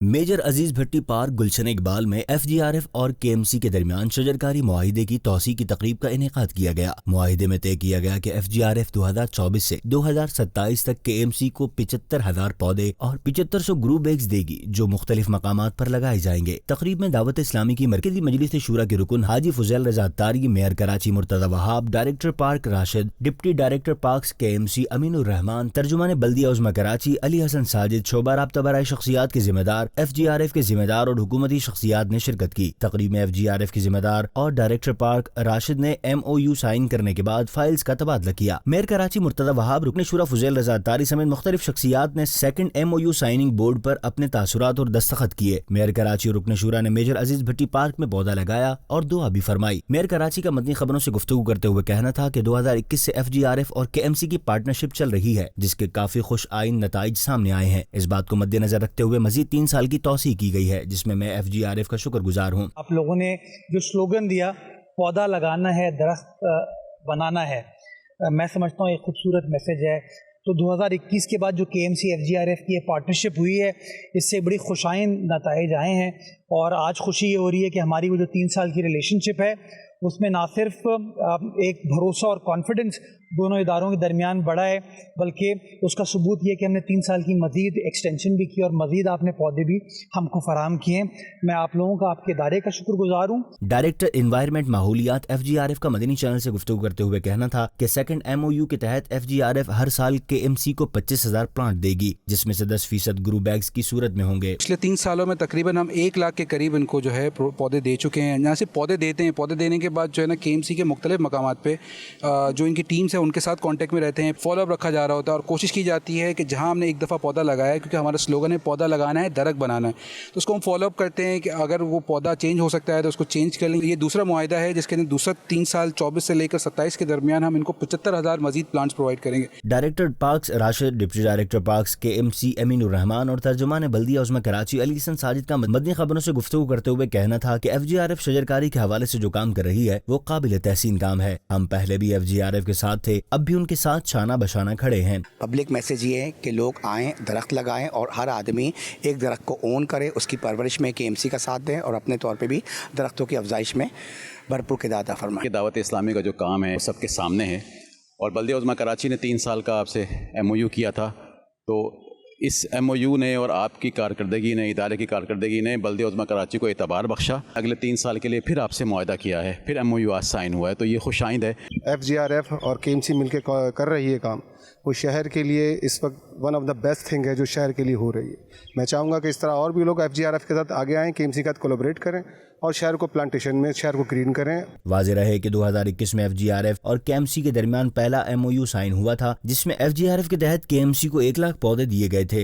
Major عزیز بھٹی park Gulshan Iqbal میں F G R F اور کے ایم سی کے درمیان شجرکاری معاہدے کی توسیع کی تقریب کا انعقاد کیا گیا۔ معاہدے میں طے کیا گیا کہ ایف جی آر ایف 2024 سے 2027 تک کے ایم سی کو 75,000 پودے اور 7500 گرو بیگز دے گی جو مختلف مقامات پر لگائے جائیں گے۔ تقریب میں دعوت اسلامی کی مرکزی مجلس شورا کے رکن حاجی Fazeel Raza Tari, mayor Karachi Murtaza Wahab, director park Rashid, deputy director parks K M C Amin Ur-Rahman, ترجمان بلدیہ عظمی کراچی علی حسن ساجد، شعبہ رابطہ برائے شخصیات کے ذمہ دار ایف جی آر ایف کے ذمہ دار اور حکومتی شخصیات نے شرکت کی۔ تقریب میں ایف جی آر ایف کے ذمہ دار اور ڈائریکٹر پارک راشد نے ایم او یو سائن کرنے کے بعد فائلز کا تبادلہ کیا۔ میئر کراچی مرتضی وہاب، رکن شورا فضیل رضا تاری سمیت مختلف شخصیات نے second M O U signing board پر اپنے تاثرات اور دستخط کیے۔ میئر کراچی اور رکن شورا نے میجر عزیز بھٹی پارک میں پودا لگایا اور دعا بھی فرمائی۔ میئر کراچی کا مدنی خبروں سے گفتگو کرتے ہوئے کہنا تھا کہ 2021 سے ایف جی آر ایف اور کے ایم سی کی پارٹنرشپ چل رہی ہے جس کے کافی خوش آئند نتائج سامنے آئے ہیں۔ اس بات کو مد نظر رکھتے ہوئے مزید 3 سال کی توسیع کی گئی ہے جس میں ایف جی آر ایف کا شکر گزار ہوں۔ آپ لوگوں نے جو سلوگن دیا، پودا لگانا ہے، درخت بنانا ہے، میں سمجھتا ہوں ایک خوبصورت میسج ہے۔ تو 2021 کے بعد جو K M C F G R F کی پارٹنرشپ ہوئی ہے، اس سے بڑی خوشائند نتائج آئے ہیں اور آج خوشی یہ ہو رہی ہے کہ ہماری وہ جو 3 سال کی ریلیشن شپ ہے اس میں نہ صرف ایک بھروسہ اور کانفیڈنس دونوں اداروں کے درمیان بڑھا ہے بلکہ اس کا ثبوت یہ کہ ہم نے 3 سال کی مزید ایکسٹینشن بھی کی اور مزید آپ نے پودے بھی ہم کو فراہم کیے ہیں۔ میں آپ لوگوں کا، آپ کے ادارے کا شکر گزار ہوں۔ ڈائریکٹر انوائرمنٹ ماحولیات ایف جی آر ایف کا مدنی چینل سے گفتگو کرتے ہوئے کہنا تھا کہ سیکنڈ ایم او یو کے تحت ایف جی آر ایف ہر سال کے ایم سی کو 25,000 پلانٹ دے گی جس میں سے 10% گرو بیگز کی صورت میں ہوں گے۔ پچھلے 3 سالوں میں تقریباً ہم 1 لاکھ کے قریب ان کو جو ہے پودے دے چکے ہیں۔ یہاں سے پودے دیتے ہیں، پودے دینے کے بعد جو ہے نا کے ایم سی کے مختلف مقامات پہ جو ان کی ٹیمز ہیں ان کے ساتھ کانٹیکٹ میں رہتے ہیں، فالو اپ رکھا جا رہا ہوتا ہے اور کوشش کی جاتی ہے کہ جہاں ہم نے ایک دفعہ پودا لگایا ہے، کیونکہ ہمارا سلوگن ہے پودا لگانا ہے درخت بنانا ہے، تو اس کو ہم فالو اپ کرتے ہیں کہ اگر وہ پودا چینج ہو سکتا ہے تو اس کو چینج کر لیں۔ یہ دوسرا معاہدہ ہے جس کے اندر دوسرا 3 سال 24 سے لے کر 27 کے درمیان ہم ان کو 75,000 مزید پلانٹس پرووائڈ کریں گے۔ Director parks Rashid, deputy director parks K M C Amin الرحمان اور ترجمان بلدیہ عظمی کراچی علی حسن ساجد کا مدنی خبروں سے گفتگو کرتے ہوئے کہنا تھا کہ ایف جی آر ایف شجرکاری کے حوالے سے جو کام کر رہی ہے وہ قابل تحسین کام ہے۔ ہم پہلے بھی ایف جی آر ایف کے ساتھ تھے، اب بھی ان کے ساتھ شانہ بشانہ کھڑے ہیں۔ پبلک میسج یہ ہے کہ لوگ آئیں، درخت لگائیں اور ہر آدمی ایک درخت کو اون کرے، اس کی پرورش میں کے ایم سی کا ساتھ دیں اور اپنے طور پہ بھی درختوں کی افزائش میں بھرپور قیادت عطا فرمائیں۔ دعوت اسلامی کا جو کام ہے سب کے سامنے ہے اور بلدیہ عظمی کراچی نے 3 سال کا آپ سے ایم او یو کیا تھا، تو اس ایم او یو نے اور آپ کی کارکردگی نے، ادارے کی کارکردگی نے بلدیہ عظمی کراچی کو اعتبار بخشا۔ اگلے 3 سال کے لیے پھر آپ سے معاہدہ کیا ہے، پھر ایم او یو آج سائن ہوا ہے، تو یہ خوش آئند ہے۔ ایف جی آر ایف اور کے ایم سی مل کے کر رہی ہے کام، وہ شہر کے لیے اس وقت one of the best thing ہے جو شہر کے لیے ہو رہی ہے۔ میں چاہوں گا کہ اس طرح اور بھی لوگ ایف جی آر ایف کے ساتھ آگے آئیں، کے ایم سی کے ساتھ کولیبریٹ کریں اور شہر کو پلانٹیشن میں، شہر کو گرین کریں۔ واضح رہے کہ 2021 میں ایف جی آر ایف اور کے ایم سی کے درمیان پہلا ایم او یو سائن ہوا تھا جس میں ایف جی آر ایف کے تحت کے ایم سی کو 1 لاکھ پودے دیے گئے تھے۔